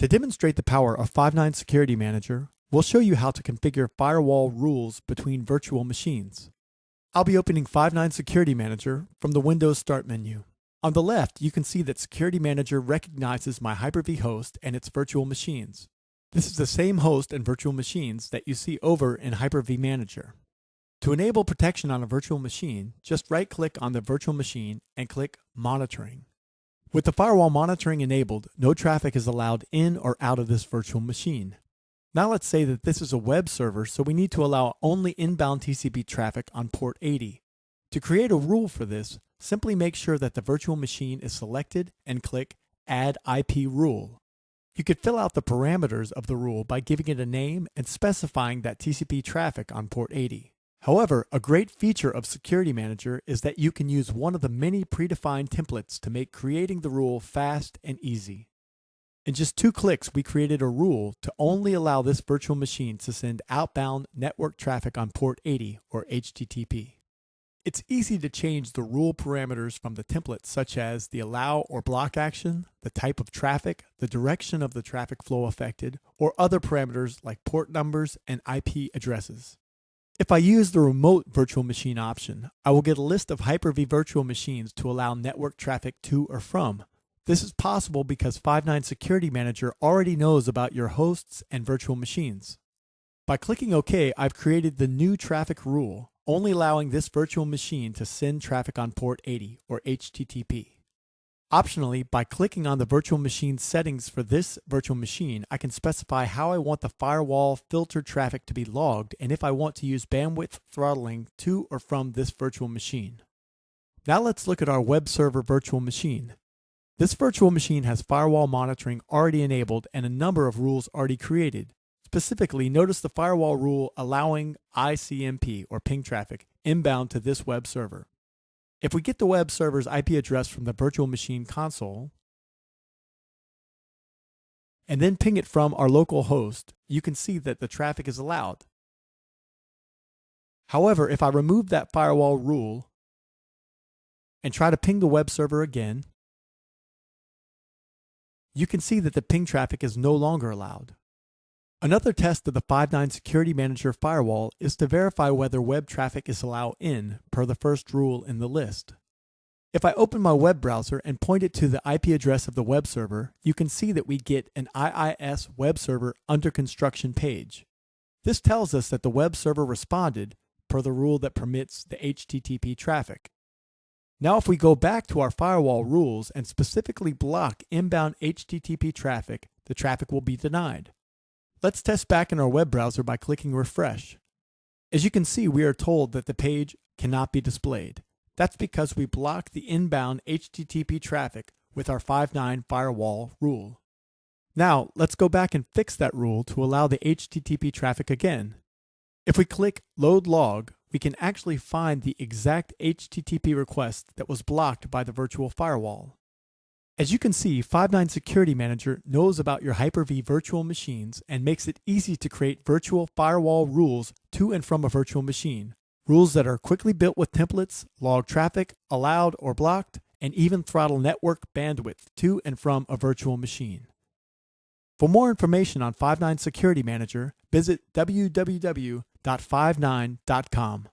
To demonstrate the power of Five9 Security Manager, we'll show you how to configure firewall rules between virtual machines. I'll be opening Five9 Security Manager from the Windows Start menu. On the left, you can see that Security Manager recognizes my Hyper-V host and its virtual machines. This is the same host and virtual machines that you see over in Hyper-V Manager. To enable protection on a virtual machine, just right-click on the virtual machine and click Monitoring. With the firewall monitoring enabled, no traffic is allowed in or out of this virtual machine. Now let's say that this is a web server, so we need to allow only inbound TCP traffic on port 80. To create a rule for this, simply make sure that the virtual machine is selected and click Add IP Rule. You could fill out the parameters of the rule by giving it a name and specifying that TCP traffic on port 80. However, a great feature of Security Manager is that you can use one of the many predefined templates to make creating the rule fast and easy. In just 2 clicks, we created a rule to only allow this virtual machine to send outbound network traffic on port 80 or HTTP. It's easy to change the rule parameters from the template, such as the allow or block action, the type of traffic, the direction of the traffic flow affected, or other parameters like port numbers and IP addresses. If I use the remote virtual machine option, I will get a list of Hyper-V virtual machines to allow network traffic to or from. This is possible because Five9 Security Manager already knows about your hosts and virtual machines. By clicking OK, I've created the new traffic rule, only allowing this virtual machine to send traffic on port 80 or HTTP. Optionally, by clicking on the virtual machine settings for this virtual machine, I can specify how I want the firewall filtered traffic to be logged and if I want to use bandwidth throttling to or from this virtual machine. Now let's look at our web server virtual machine. This virtual machine has firewall monitoring already enabled and a number of rules already created. Specifically, notice the firewall rule allowing ICMP or ping traffic inbound to this web server. If we get the web server's IP address from the virtual machine console and then ping it from our local host, you can see that the traffic is allowed. However, if I remove that firewall rule and try to ping the web server again, you can see that the ping traffic is no longer allowed. Another test of the Five9 Security Manager firewall is to verify whether web traffic is allowed in per the first rule in the list. If I open my web browser and point it to the IP address of the web server, you can see that we get an IIS web server under construction page. This tells us that the web server responded per the rule that permits the HTTP traffic. Now if we go back to our firewall rules and specifically block inbound HTTP traffic, the traffic will be denied. Let's test back in our web browser by clicking refresh. As you can see, we are told that the page cannot be displayed. That's because we blocked the inbound HTTP traffic with our Five9 firewall rule. Now, let's go back and fix that rule to allow the HTTP traffic again. If we click load log, we can actually find the exact HTTP request that was blocked by the virtual firewall. As you can see, Five9 Security Manager knows about your Hyper-V virtual machines and makes it easy to create virtual firewall rules to and from a virtual machine. Rules that are quickly built with templates, log traffic, allowed or blocked, and even throttle network bandwidth to and from a virtual machine. For more information on Five9 Security Manager, visit www.five9.com.